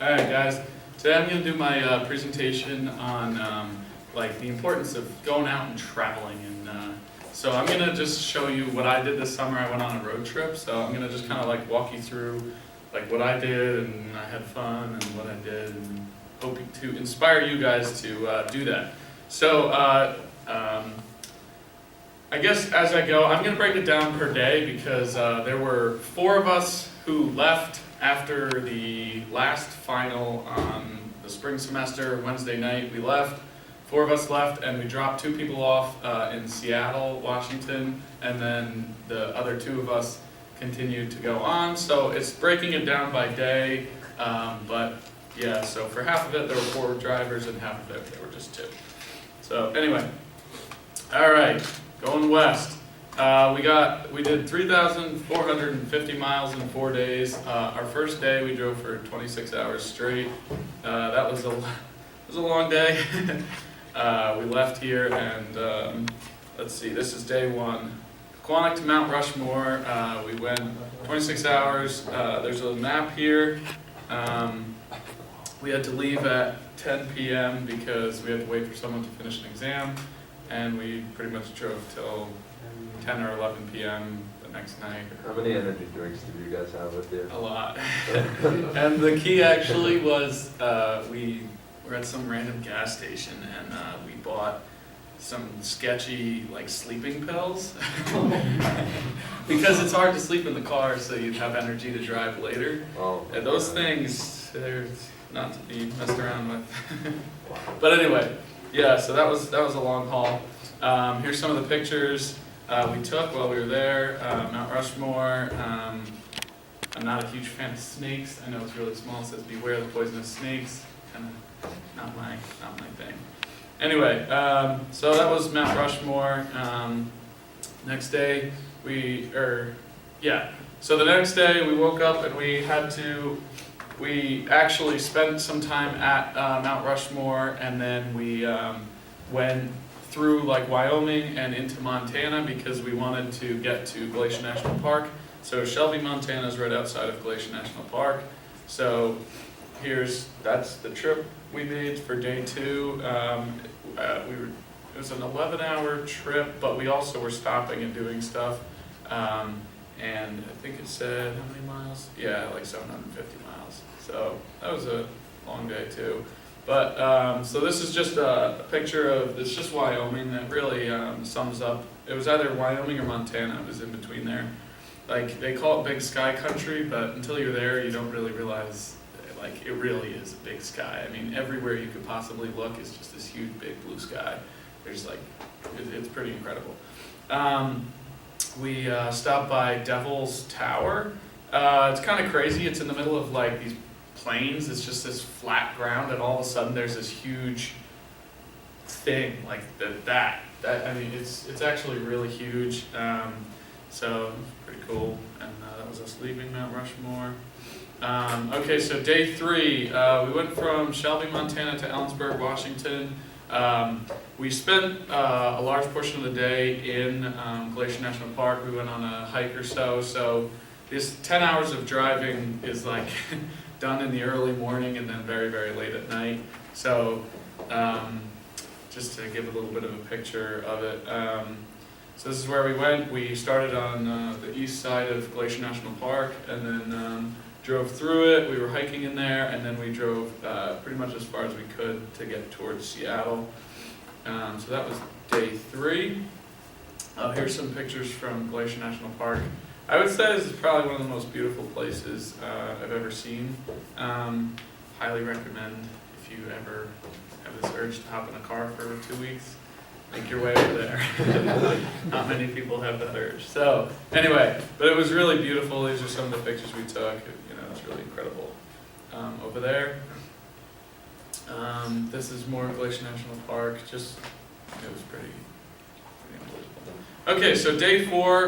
Alright guys, today I'm going to do my presentation on like the importance of going out and traveling, and so I'm going to just show you what I did this summer. I went on a road trip, so I'm going to just kind of like walk you through like what I did, and I had fun and what I did, and hoping to inspire you guys to do that. So I guess as I go, I'm going to break it down per day because there were 4 of us who left after the last final on the spring semester. Wednesday night we left. 4 of us left, and we dropped 2 people off in Seattle, Washington, and then the other 2 of us continued to go on. So it's breaking it down by day, but yeah, so for half of it there were 4 drivers, and half of it there were just 2. So anyway, all right, going west. We did 3,450 miles in 4 days. Our first day we drove for 26 hours straight. That was a long day. We left here, and let's see, this is day 1. Quantic to Mount Rushmore. We went 26 hours. There's a map here. We had to leave at 10 p.m. because we had to wait for someone to finish an exam, and we pretty much drove till 10 or 11 p.m. the next night. How many energy drinks did you guys have with you? A lot. And the key actually was we were at some random gas station, and we bought some sketchy like sleeping pills because it's hard to sleep in the car, so you'd have energy to drive later. Oh, and those things, they're not to be messed around with. But anyway, yeah, so that was a long haul. Here's some of the pictures we took while we were there. Mount Rushmore. I'm not a huge fan of snakes. I know it's really small. It says beware the poisonous snakes. Kind of not my thing. Anyway, so that was Mount Rushmore. Next day so the next day we woke up and we actually spent some time at Mount Rushmore, and then we went through like Wyoming and into Montana because we wanted to get to Glacier National Park. So Shelby, Montana is right outside of Glacier National Park. So that's the trip we made for day 2. It was an 11-hour trip, but we also were stopping and doing stuff. And I think it said how many miles? Yeah, like 750 miles. So that was a long day too. But so this is just a picture of, it's just Wyoming that really sums up. It was either Wyoming or Montana. It was in between there. Like they call it big sky country, but until you're there, you don't really realize like it really is a big sky. I mean, everywhere you could possibly look is just this huge big blue sky. There's like, it's pretty incredible. We stopped by Devil's Tower. It's kind of crazy. It's in the middle of like these plains. It's just this flat ground, and all of a sudden there's this huge thing like that. I mean, it's actually really huge. So it's pretty cool. And that was us leaving Mount Rushmore. Okay, so day 3, we went from Shelby, Montana to Ellensburg, Washington. We spent a large portion of the day in Glacier National Park. We went on a hike or so. So this 10 hours of driving is like done in the early morning and then very, very late at night. So just to give a little bit of a picture of it. So this is where we went. We started on the east side of Glacier National Park, and then drove through it. We were hiking in there, and then we drove pretty much as far as we could to get towards Seattle. So that was day 3. Here's some pictures from Glacier National Park. I would say this is probably one of the most beautiful places I've ever seen. Highly recommend if you ever have this urge to hop in a car for 2 weeks, make your way over there. Not many people have that urge. So anyway, but it was really beautiful. These are some of the pictures we took. It's really incredible. Over there, this is more Glacier National Park. It was pretty unbelievable. Okay, so day 4,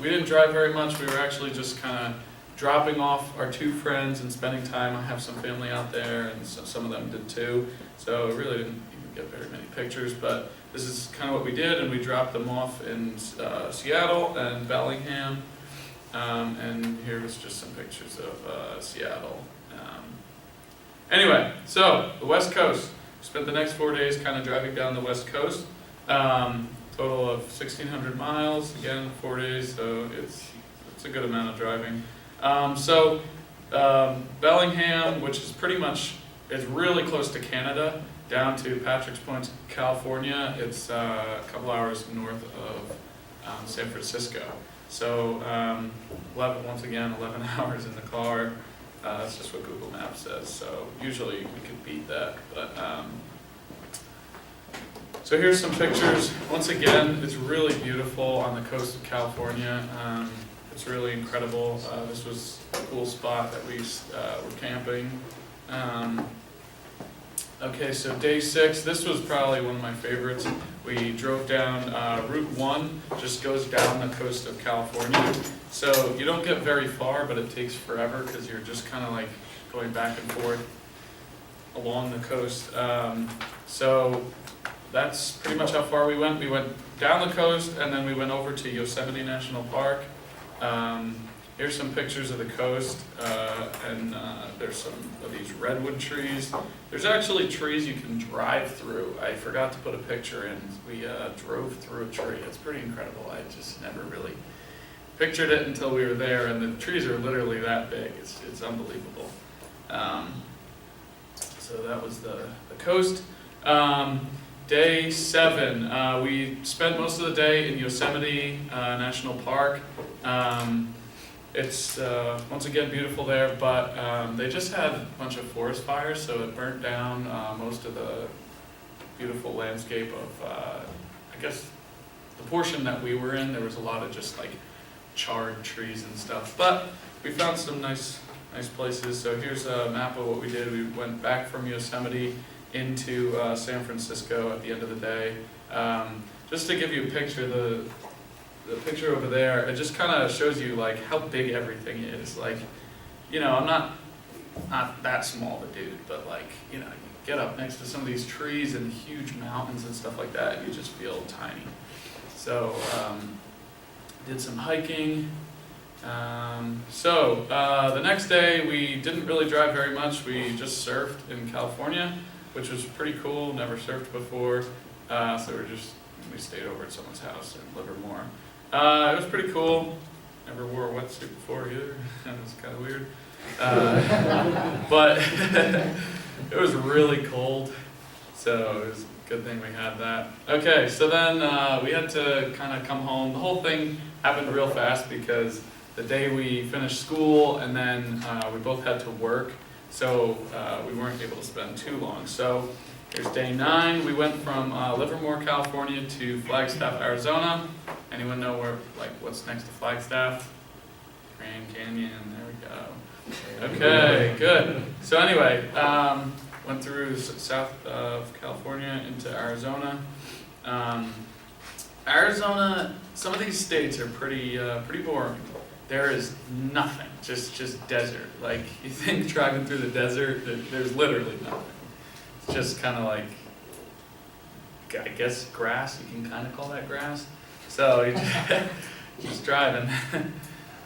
we didn't drive very much. We were actually just kind of dropping off our 2 friends and spending time. I have some family out there, and some of them did too. So I really didn't even get very many pictures, but this is kind of what we did, and we dropped them off in Seattle and Bellingham. And here was just some pictures of Seattle. Anyway, so the West Coast. Spent the next 4 days kind of driving down the West Coast. Total of 1,600 miles. Again, 4 days, so it's a good amount of driving. Bellingham, which is pretty much, it's really close to Canada, down to Patrick's Point, California. It's a couple hours north of San Francisco. So 11 hours in the car. That's just what Google Maps says. So usually we could beat that. But so here's some pictures. Once again, it's really beautiful on the coast of California. It's really incredible. This was a cool spot that we were camping. Okay, so day 6, this was probably one of my favorites. We drove down Route 1, just goes down the coast of California. So you don't get very far, but it takes forever because you're just kind of like going back and forth along the coast. So that's pretty much how far we went. We went down the coast and then we went over to Yosemite National Park. Here's some pictures of the coast, and there's some of these redwood trees. There's actually trees you can drive through. I forgot to put a picture in. We drove through a tree. It's pretty incredible. I just never really pictured it until we were there, and the trees are literally that big. It's unbelievable. So that was the coast. Day 7, we spent most of the day in Yosemite National Park. It's once again beautiful there, but they just had a bunch of forest fires, so it burnt down most of the beautiful landscape of, I guess, the portion that we were in. There was a lot of just like charred trees and stuff, but we found some nice places. So here's a map of what we did. We went back from Yosemite into San Francisco at the end of the day. Just to give you a picture, the picture over there, it just kind of shows you like how big everything is. Like, you know, I'm not that small of a dude, but like, you know, you get up next to some of these trees and huge mountains and stuff like that, and you just feel tiny. So, did some hiking. The next day we didn't really drive very much. We just surfed in California, which was pretty cool. Never surfed before, so we stayed over at someone's house in Livermore. It was pretty cool. Never wore a wetsuit before either. It was kind of weird. But it was really cold, so it was a good thing we had that. Okay, so then we had to kind of come home. The whole thing happened real fast because the day we finished school and then we both had to work, so we weren't able to spend too long. So here's day 9. We went from Livermore, California to Flagstaff, Arizona. Anyone know what's next to Flagstaff? Grand Canyon, there we go. Okay, good. So anyway, went through south of California into Arizona. Arizona, some of these states are pretty boring. There is nothing, just desert. Like, you think driving through the desert, there's literally nothing. It's just kind of like, I guess, grass. You can kind of call that grass. So you just driving.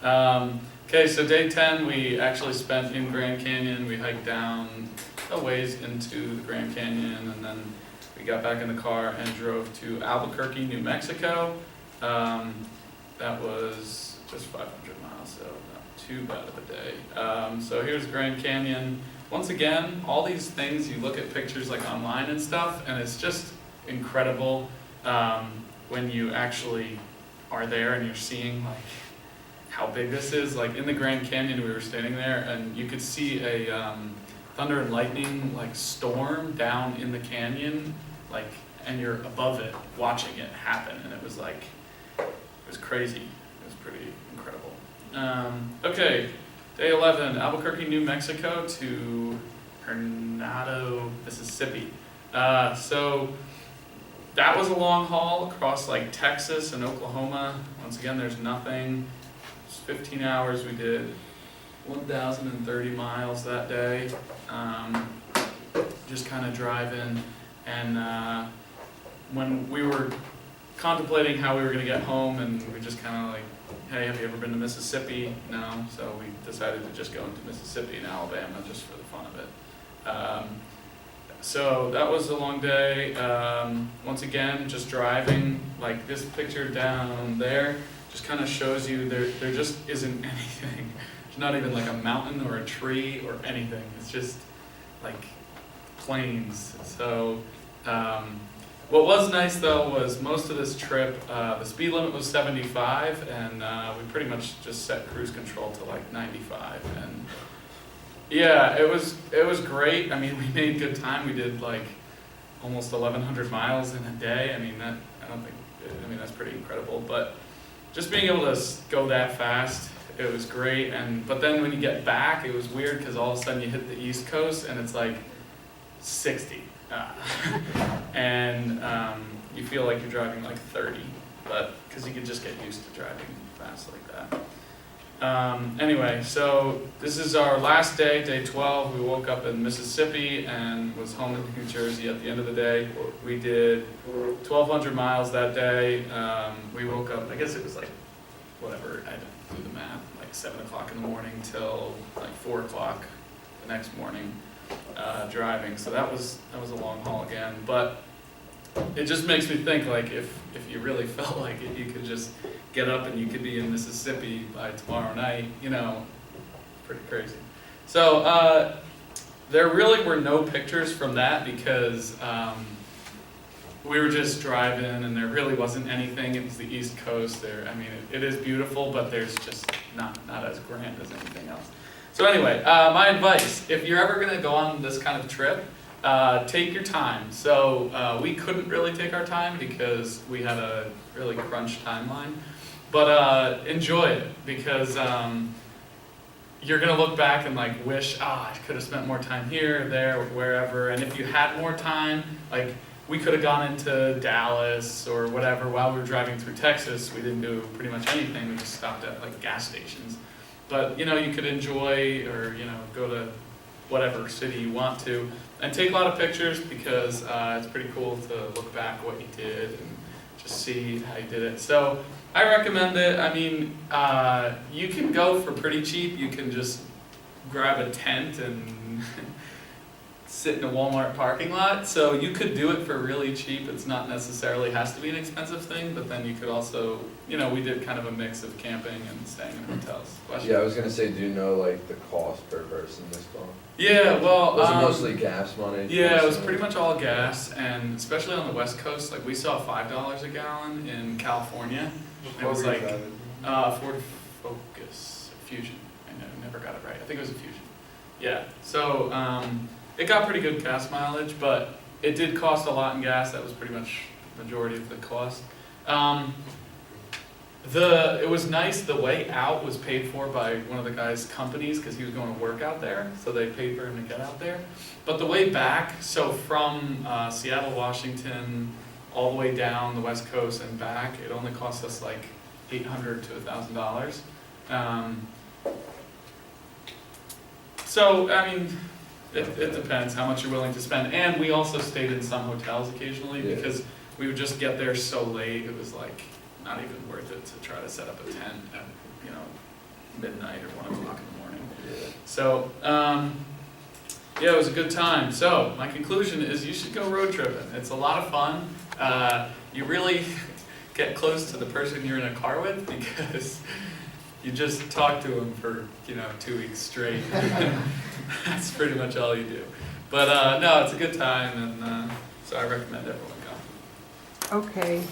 Okay, so day 10 we actually spent in Grand Canyon. We hiked down a ways into the Grand Canyon, and then we got back in the car and drove to Albuquerque, New Mexico. That was just 500 miles, so not too bad of a day. So here's Grand Canyon. Once again, all these things, you look at pictures like online and stuff, and it's just incredible when you actually are there and you're seeing like how big this is. Like in the Grand Canyon, we were standing there and you could see a thunder and lightning like storm down in the canyon, like, and you're above it watching it happen, and it was like, it was crazy. It was pretty incredible. Okay, day 11, Albuquerque, New Mexico to Hernando, Mississippi. So that was a long haul across like Texas and Oklahoma. Once again, there's nothing. It's 15 hours. We did 1,030 miles that day. Just kind of driving. And when we were contemplating how we were going to get home, and we just kind of like, hey, have you ever been to Mississippi? No. So we decided to just go into Mississippi and Alabama just for the fun of it. So that was a long day. Once again, just driving, like this picture down there just kind of shows you there just isn't anything. There's not even like a mountain or a tree or anything. It's just like plains. So what was nice though was most of this trip, the speed limit was 75, and we pretty much just set cruise control to like 95. And yeah, it was great. I mean, we made good time. We did like almost 1,100 miles in a day. I mean, that's pretty incredible. But just being able to go that fast, it was great. But then when you get back, it was weird because all of a sudden you hit the East Coast and it's like 60. And you feel like you're driving like 30, but because you can just get used to driving fast like that. Anyway, so this is our last day, day 12. We woke up in Mississippi and was home in New Jersey at the end of the day. We did 1,200 miles that day. We woke up, I guess it was like, whatever, I didn't do the math, like 7 o'clock in the morning till like 4 o'clock the next morning driving. So that was a long haul again. But it just makes me think, like, if you really felt like it, you could just get up and you could be in Mississippi by tomorrow night, you know, pretty crazy. So there really were no pictures from that because we were just driving and there really wasn't anything. It was the East Coast there. I mean, it is beautiful, but there's just not as grand as anything else. So anyway, my advice, if you're ever gonna go on this kind of trip, take your time. So we couldn't really take our time because we had a really crunch timeline, but enjoy it because you're gonna look back and like wish, I could have spent more time here, there, wherever. And if you had more time, like we could have gone into Dallas or whatever while we were driving through Texas. We didn't do pretty much anything. We just stopped at like gas stations. But you know, you could enjoy or go to whatever city you want to. And take a lot of pictures because it's pretty cool to look back what you did and just see how you did it. So I recommend it. I mean, you can go for pretty cheap. You can just grab a tent and sit in a Walmart parking lot. So you could do it for really cheap. It's not necessarily has to be an expensive thing, but then you could also, we did kind of a mix of camping and staying in hotels. Yeah, I was gonna say, do you know like the cost per person this fall? Yeah, well, was it mostly gas money? Yeah, it was pretty much all gas, and especially on the West Coast, like we saw $5 a gallon in California. It was like Ford Focus, Fusion. I never got it right. I think it was a Fusion. Yeah, so it got pretty good gas mileage, but it did cost a lot in gas. That was pretty much the majority of the cost. It was nice, the way out was paid for by one of the guy's companies because he was going to work out there, so they paid for him to get out there. But the way back, so from Seattle, Washington, all the way down the West Coast and back, it only cost us like $800 to $1,000. So, I mean, it depends how much you're willing to spend. And we also stayed in some hotels occasionally because we would just get there so late, it was like not even worth it to try to set up a tent at midnight or 1 o'clock in the morning. Yeah. So yeah, it was a good time. So my conclusion is you should go road tripping. It's a lot of fun. You really get close to the person you're in a car with because you just talk to them for 2 weeks straight. That's pretty much all you do. But no, it's a good time, and so I recommend everyone go. Okay.